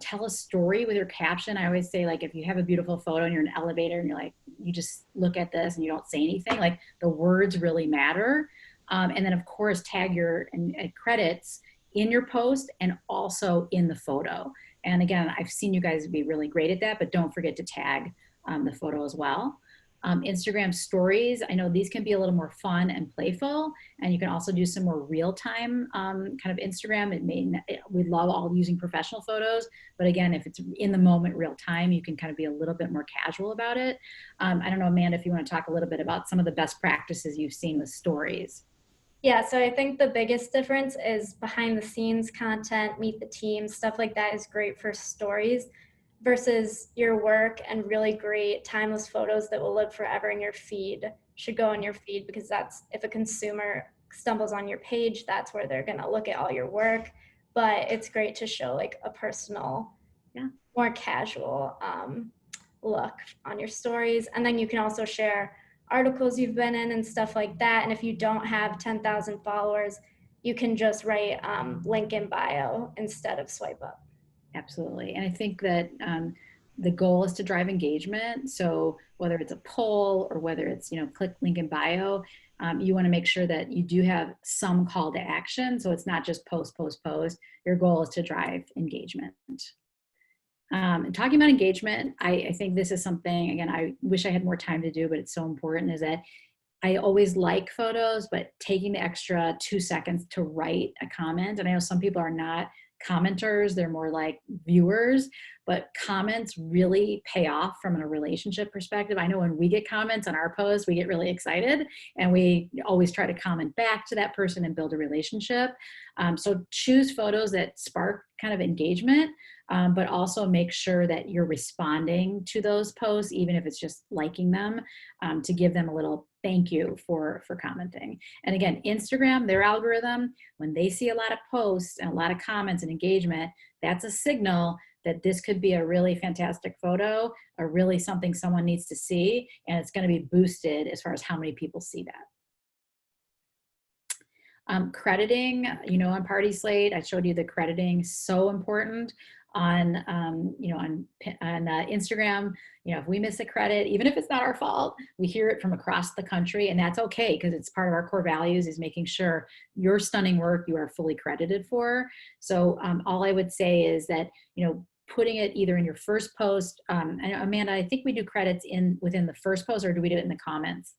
Tell a story with your caption. I always say, like, if you have a beautiful photo and you're in an elevator and you're like, you just look at this and you don't say anything, like the words really matter. And then of course, tag your and credits in your post and also in the photo. And again, I've seen you guys be really great at that, but don't forget to tag the photo as well. Instagram stories, I know these can be a little more fun and playful, and you can also do some more real-time kind of Instagram. We love all using professional photos, but again, if it's in the moment, real time, you can kind of be a little bit more casual about it. I don't know, Amanda, if you want to talk a little bit about some of the best practices you've seen with stories. Yeah, so I think the biggest difference is behind the scenes content, meet the team, stuff like that is great for stories versus your work, and really great timeless photos that will live forever in your feed should go in your feed, because that's, if a consumer stumbles on your page, that's where they're going to look at all your work. But it's great to show like a personal, more casual look on your stories. And then you can also share articles you've been in and stuff like that. And if you don't have 10,000 followers, you can just write link in bio instead of swipe up. Absolutely. And I think that the goal is to drive engagement. So whether it's a poll or whether it's, click link in bio, you want to make sure that you do have some call to action. So it's not just post, post, post. Your goal is to drive engagement. And talking about engagement, I think this is something, again, I wish I had more time to do, but it's so important, is that I always like photos, but taking the extra 2 seconds to write a comment. And I know some people are not commenters, they're more like viewers, but comments really pay off from a relationship perspective. I know when we get comments on our posts, we get really excited and we always try to comment back to that person and build a relationship. So choose photos that spark kind of engagement, but also make sure that you're responding to those posts, even if it's just liking them, to give them a little thank you for commenting. And again, Instagram, their algorithm, when they see a lot of posts and a lot of comments and engagement, that's a signal that this could be a really fantastic photo, or really something someone needs to see, and it's going to be boosted as far as how many people see that. Crediting, on PartySlate, I showed you the crediting, so important. On Instagram, if we miss a credit, even if it's not our fault, we hear it from across the country, and that's okay, because it's part of our core values is making sure your stunning work you are fully credited for. So all I would say is that, putting it either in your first post. And Amanda, I think we do credits within the first post, or do we do it in the comments?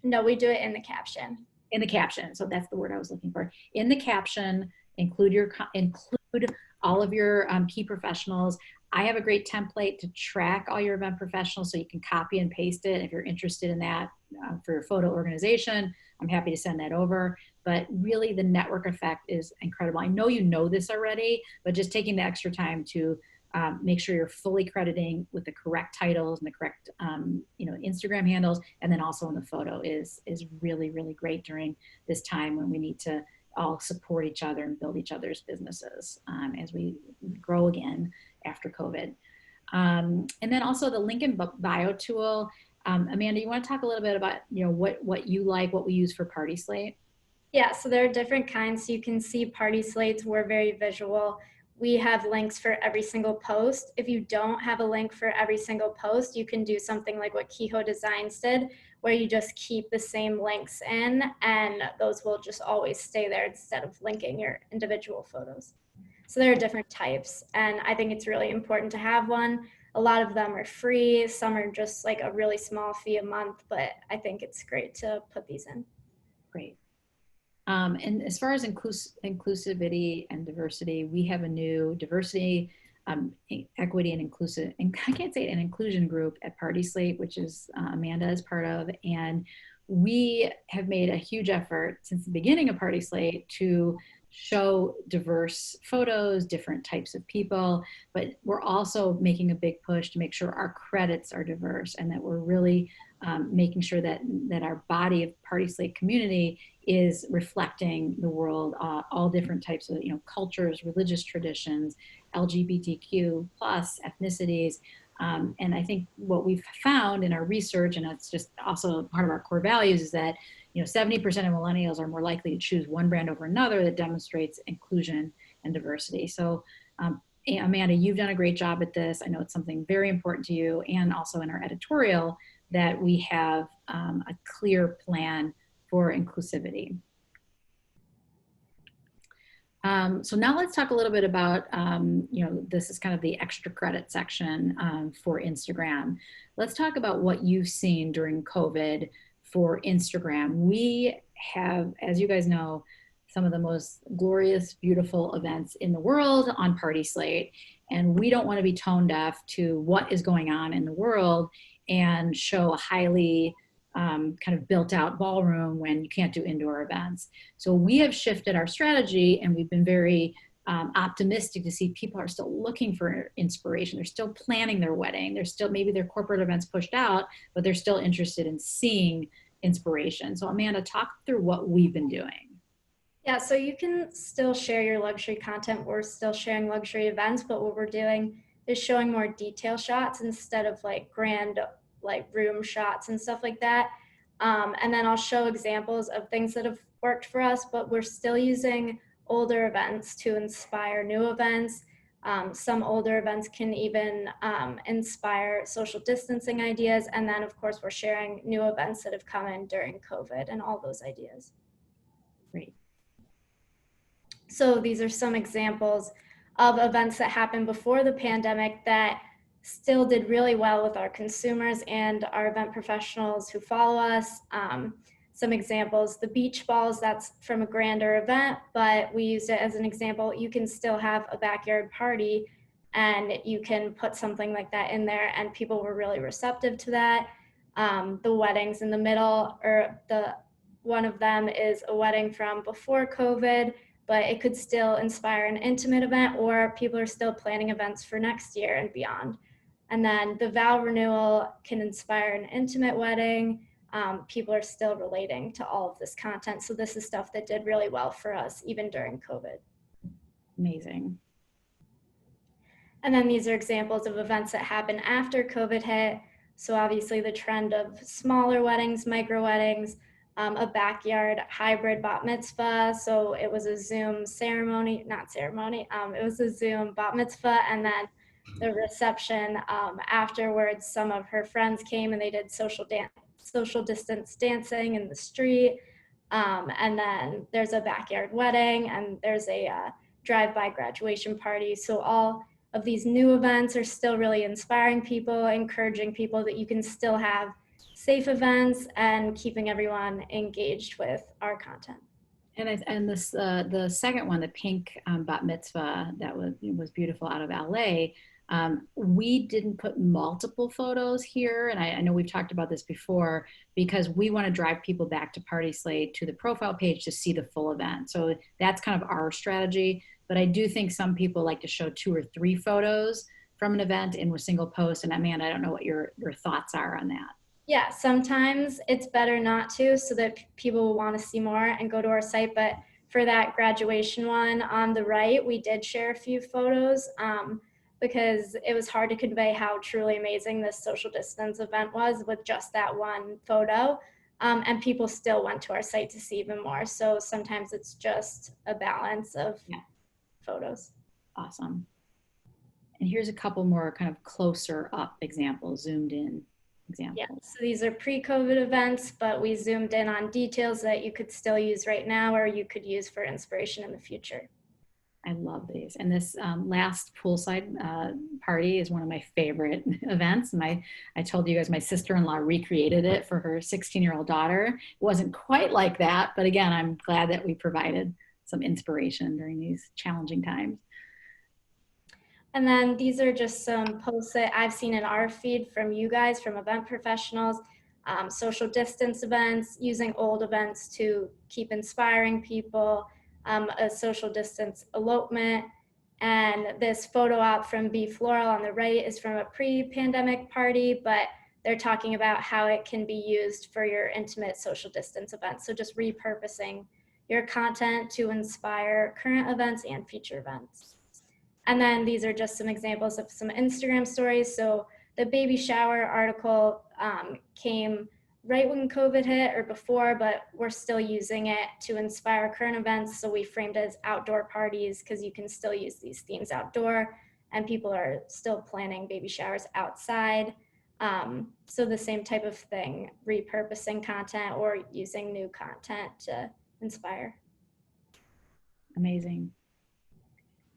No, we do it in the caption. In the caption. So that's the word I was looking for. In the caption, include all of your key professionals. I have a great template to track all your event professionals, so you can copy and paste it if you're interested in that for your photo organization. I'm happy to send that over. But really, the network effect is incredible. I know you know this already, but just taking the extra time to make sure you're fully crediting with the correct titles and the correct Instagram handles, and then also in the photo is really, really great during this time when we need to all support each other and build each other's businesses as we grow again after COVID. And then also the link in bio tool. Amanda, you want to talk a little bit about what you like, what we use for PartySlate? Yeah, so there are different kinds. You can see PartySlates. We're very visual. We have links for every single post. If you don't have a link for every single post, you can do something like what Kehoe Designs did, where you just keep the same links in, and those will just always stay there instead of linking your individual photos. So there are different types, and I think it's really important to have one. A lot of them are free. Some are just like a really small fee a month, but I think it's great to put these in. Great. And as far as inclusivity and diversity, we have a new diversity, equity and inclusive, and I can't say it, an inclusion group at PartySlate, which is Amanda is part of. And we have made a huge effort since the beginning of PartySlate to show diverse photos, different types of people, but we're also making a big push to make sure our credits are diverse and that we're really making sure that our body of PartySlate community is reflecting the world, all different types of cultures, religious traditions, LGBTQ plus ethnicities. And I think what we've found in our research, and it's just also part of our core values, is that 70% of millennials are more likely to choose one brand over another that demonstrates inclusion and diversity. So Amanda, you've done a great job at this. I know it's something very important to you, and also in our editorial that we have a clear plan for inclusivity. So now let's talk a little bit about, this is kind of the extra credit section for Instagram. Let's talk about what you've seen during COVID for Instagram. We have, as you guys know, some of the most glorious, beautiful events in the world on PartySlate. And we don't want to be tone deaf to what is going on in the world and show a highly kind of built out ballroom when you can't do indoor events. So we have shifted our strategy, and we've been very optimistic to see people are still looking for inspiration. They're still planning their wedding. They're still, maybe their corporate events pushed out, but they're still interested in seeing inspiration. So Amanda, talk through what we've been doing. Yeah, so you can still share your luxury content. We're still sharing luxury events, but what we're doing is showing more detail shots instead of like grand like room shots and stuff like that. And then I'll show examples of things that have worked for us, but we're still using older events to inspire new events. Some older events can even inspire social distancing ideas. And then of course, we're sharing new events that have come in during COVID and all those ideas. Great. So these are some examples of events that happened before the pandemic that still did really well with our consumers and our event professionals who follow us. Some examples, the beach balls, that's from a grander event, but we used it as an example. You can still have a backyard party and you can put something like that in there, and people were really receptive to that. The weddings in the middle, or one of them is a wedding from before COVID, but it could still inspire an intimate event, or people are still planning events for next year and beyond. And then the vow renewal can inspire an intimate wedding. People are still relating to all of this content. So this is stuff that did really well for us, even during COVID. Amazing. And then these are examples of events that happened after COVID hit. So obviously the trend of smaller weddings, micro weddings, a backyard hybrid bat mitzvah. So it was a Zoom ceremony, not ceremony, it was a Zoom bat mitzvah. And then the reception afterwards, some of her friends came and they did social distance dancing in the street. And then there's a backyard wedding, and there's a drive-by graduation party. So all of these new events are still really inspiring people, encouraging people that you can still have safe events and keeping everyone engaged with our content. And this the second one, the pink bat mitzvah that was beautiful out of LA. We didn't put multiple photos here, and I know we've talked about this before because we want to drive people back to PartySlate to the profile page to see the full event. So that's kind of our strategy. But I do think some people like to show 2 or 3 photos from an event in a single post. And Amanda, I don't know what your thoughts are on that. Yeah, sometimes it's better not to so that people will want to see more and go to our site. But for that graduation one on the right, we did share a few photos because it was hard to convey how truly amazing this social distance event was with just that one photo. And people still went to our site to see even more. So sometimes it's just a balance of photos. Awesome. And here's a couple more kind of closer up examples, zoomed in examples. Yeah, so these are pre-COVID events, but we zoomed in on details that you could still use right now or you could use for inspiration in the future. I love these. And this last poolside party is one of my favorite events. I told you guys my sister-in-law recreated it for her 16-year-old daughter. It wasn't quite like that, but again, I'm glad that we provided some inspiration during these challenging times. And then these are just some posts that I've seen in our feed from you guys, from event professionals, social distance events, using old events to keep inspiring people, a social distance elopement. And this photo op from Be Floral on the right is from a pre-pandemic party, but they're talking about how it can be used for your intimate social distance events. So just repurposing your content to inspire current events and future events. And then these are just some examples of some Instagram stories. So the baby shower article came right when COVID hit or before, but we're still using it to inspire current events. So we framed it as outdoor parties because you can still use these themes outdoor and people are still planning baby showers outside. So the same type of thing, repurposing content or using new content to inspire. Amazing.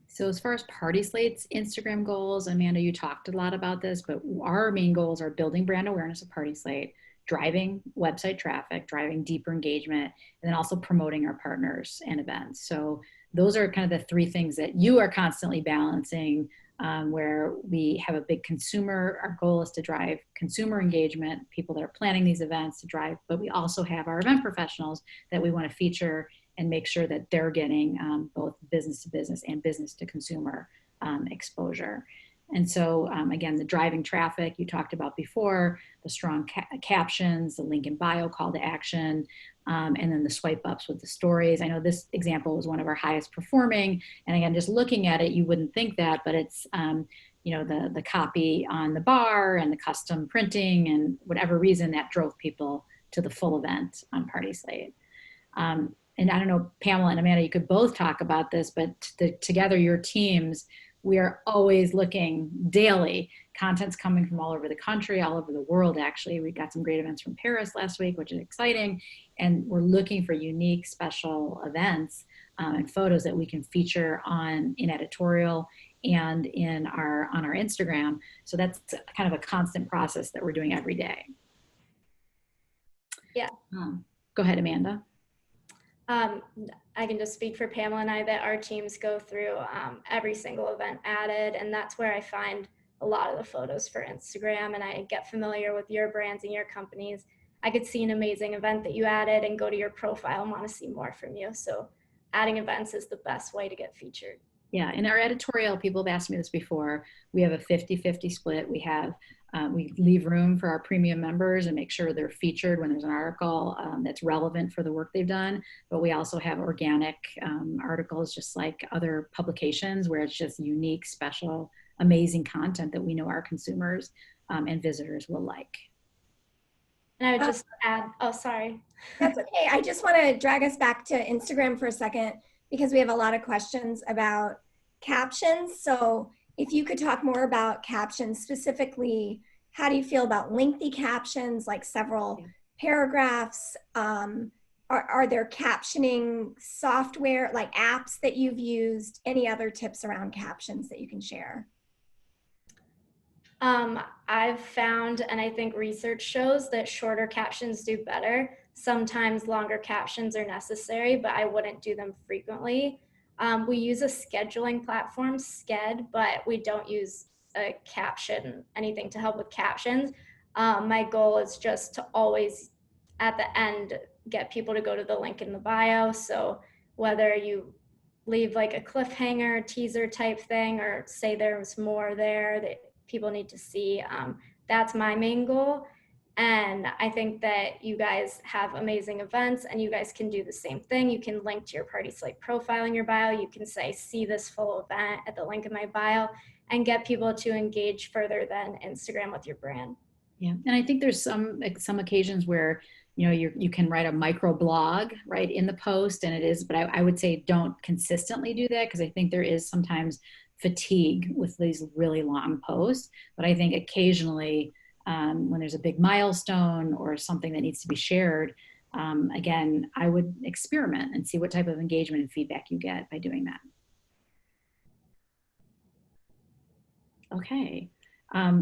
So as far as PartySlate's Instagram goals, Amanda, you talked a lot about this, but our main goals are building brand awareness of PartySlate, driving website traffic, driving deeper engagement, and then also promoting our partners and events. So those are kind of the 3 things that you are constantly balancing, where we have a big consumer. Our goal is to drive consumer engagement, people that are planning these events to drive, but we also have our event professionals that we want to feature and make sure that they're getting both business to business and business to consumer exposure. And so again, the driving traffic you talked about before, the strong captions, the link in bio call to action, and then the swipe ups with the stories. I know this example was one of our highest performing. And again, just looking at it, you wouldn't think that, but it's the copy on the bar and the custom printing and whatever reason that drove people to the full event on PartySlate. And I don't know, Pamela and Amanda, you could both talk about this, but together your teams, we are always looking daily. Content's coming from all over the country, all over the world, actually. We got some great events from Paris last week, which is exciting. And we're looking for unique, special events and photos that we can feature in editorial and on our Instagram. So that's kind of a constant process that we're doing every day. Yeah. Go ahead, Amanda. I can just speak for Pamela and I that our teams go through every single event added, and that's where I find a lot of the photos for Instagram, and I get familiar with your brands and your companies. I could see an amazing event that you added and go to your profile and want to see more from you. So adding events is the best way to get featured. Yeah, in our editorial, people have asked me this before, we have a 50-50 split. We leave room for our premium members and make sure they're featured when there's an article that's relevant for the work they've done. But we also have organic articles, just like other publications, where it's just unique, special, amazing content that we know our consumers and visitors will like. And I would just add, oh, sorry. That's okay. I just want to drag us back to Instagram for a second because we have a lot of questions about captions. So if you could talk more about captions, specifically, how do you feel about lengthy captions, like several paragraphs? Are there captioning software, like apps that you've used? Any other tips around captions that you can share? I've found, and I think research shows that shorter captions do better. Sometimes longer captions are necessary, but I wouldn't do them frequently. We use a scheduling platform, Sked, but we don't use a caption, anything to help with captions. My goal is just to always, at the end, get people to go to the link in the bio. So whether you leave like a cliffhanger, teaser type thing, or say there's more there that people need to see. That's my main goal. And I think that you guys have amazing events and you guys can do the same thing. You can link to your PartySlate profile in your bio. You can say, see this full event at the link in my bio and get people to engage further than Instagram with your brand. Yeah, and I think there's some occasions where you can write a micro blog right in the post, and it is. But I would say don't consistently do that because I think there is sometimes fatigue with these really long posts. But I think occasionally, when there's a big milestone or something that needs to be shared, again, I would experiment and see what type of engagement and feedback you get by doing that. Okay.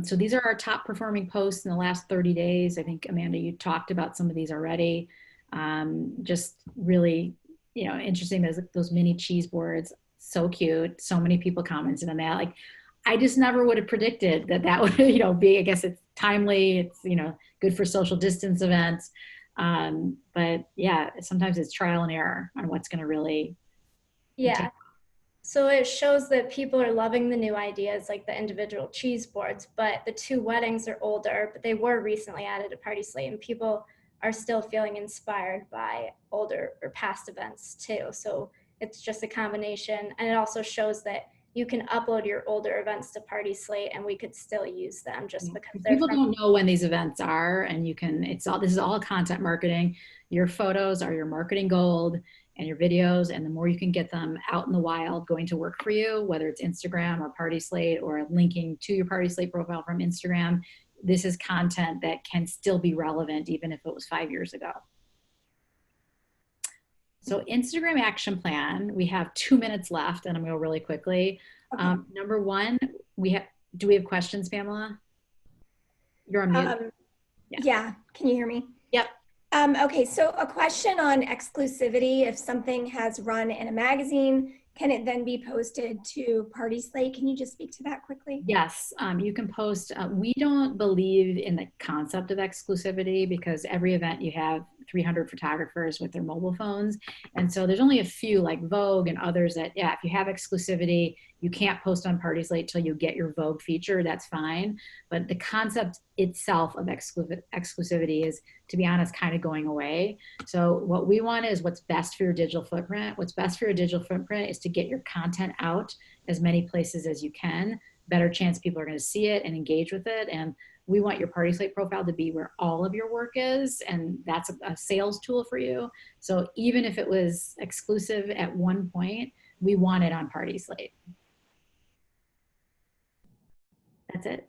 So these are our top performing posts in the last 30 days. I think, Amanda, you talked about some of these already. Just really, interesting. Those mini cheese boards, so cute. So many people commented on that. Like, I just never would have predicted that would, be, I guess it's timely. It's, good for social distance events. But yeah, sometimes it's trial and error on what's going to really Yeah. So it shows that people are loving the new ideas like the individual cheese boards, but the two weddings are older, but they were recently added to PartySlate and people are still feeling inspired by older or past events too. So it's just a combination. And it also shows that you can upload your older events to PartySlate and we could still use them just because they're people don't know when these events are, and this is all content marketing. Your photos are your marketing gold and your videos, and the more you can get them out in the wild going to work for you, whether it's Instagram or PartySlate or linking to your PartySlate profile from Instagram, this is content that can still be relevant even if it was 5 years ago. So Instagram action plan, we have 2 minutes left and I'm going to go really quickly. Okay. Number one, do we have questions, Pamela? You're on mute. Yeah. Can you hear me? Yep. Okay, so a question on exclusivity. If something has run in a magazine, can it then be posted to PartySlate? Can you just speak to that quickly? Yes, you can post. We don't believe in the concept of exclusivity because every event you have 300 photographers with their mobile phones. And so there's only a few like Vogue and others that, yeah, if you have exclusivity, you can't post on PartySlate till you get your Vogue feature, that's fine. But the concept itself of exclusivity is, to be honest, kind of going away. So what we want is what's best for your digital footprint. What's best for your digital footprint is to get your content out as many places as you can. Better chance people are going to see it and engage with it. And we want your PartySlate profile to be where all of your work is, and that's a sales tool for you. So even if it was exclusive at one point, we want it on PartySlate. That's it.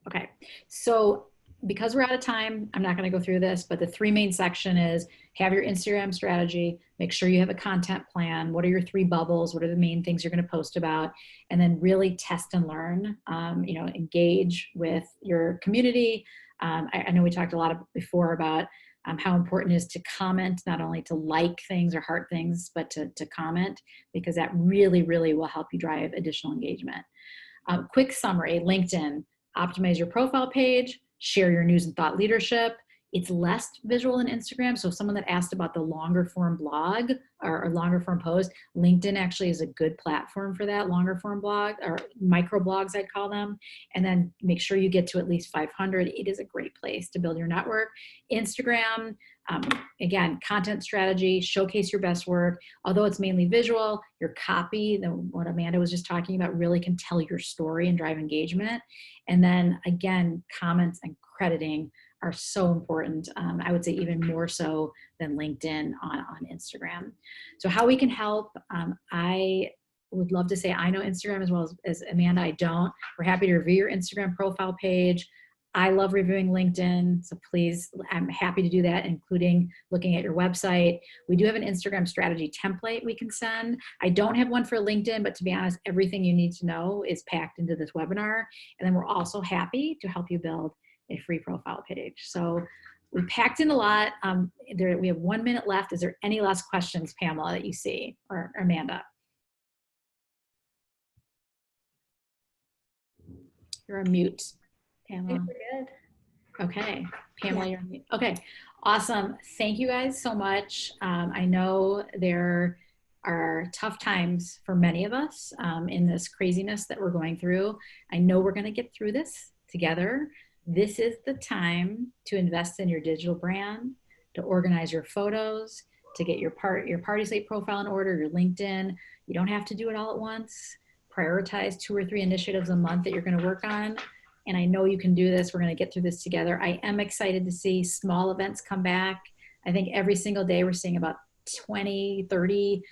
Okay, so because we're out of time, I'm not going to go through this, but the three main section is have your Instagram strategy, make sure you have a content plan. What are your 3 bubbles? What are the main things you're going to post about? And then really test and learn, engage with your community. I know we talked a lot before about how important it is to comment, not only to like things or heart things, but to comment, because that really, really will help you drive additional engagement. Quick summary, LinkedIn, optimize your profile page, share your news and thought leadership. It's less visual than Instagram. So if someone that asked about the longer form blog or longer form post, LinkedIn actually is a good platform for that longer form blog or micro blogs, I'd call them. And then make sure you get to at least 500. It is a great place to build your network. Instagram, again, content strategy, showcase your best work. Although it's mainly visual, your copy, what Amanda was just talking about, really can tell your story and drive engagement. And then again, comments and crediting are so important. I would say even more so than LinkedIn on Instagram. So how we can help, I would love to say I know Instagram as well as Amanda, I don't. We're happy to review your Instagram profile page. I love reviewing LinkedIn, so please, I'm happy to do that, including looking at your website. We do have an Instagram strategy template we can send. I don't have one for LinkedIn, but to be honest, everything you need to know is packed into this webinar. And then we're also happy to help you build a free profile page. So we packed in a lot. We have 1 minute left. Is there any last questions, Pamela, that you see, or Amanda? You're on mute, Pamela. We're good. Okay, Pamela, you're on mute. Okay, awesome. Thank you guys so much. I know there are tough times for many of us in this craziness that we're going through. I know we're going to get through this together. This is the time to invest in your digital brand, to organize your photos, to get your PartySlate profile in order, your LinkedIn. You don't have to do it all at once. Prioritize 2 or 3 initiatives a month that you're going to work on. And I know you can do this. We're going to get through this together. I am excited to see small events come back. I think every single day we're seeing about 20, 30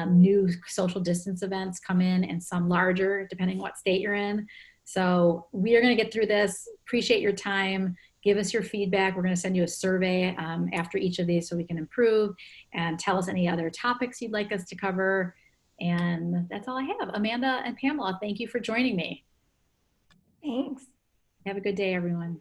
new social distance events come in, and some larger, depending what state you're in. So we are going to get through this. Appreciate your time. Give us your feedback. We're going to send you a survey after each of these so we can improve, and tell us any other topics you'd like us to cover. And that's all I have. Amanda and Pamela, thank you for joining me. Thanks. Have a good day, everyone.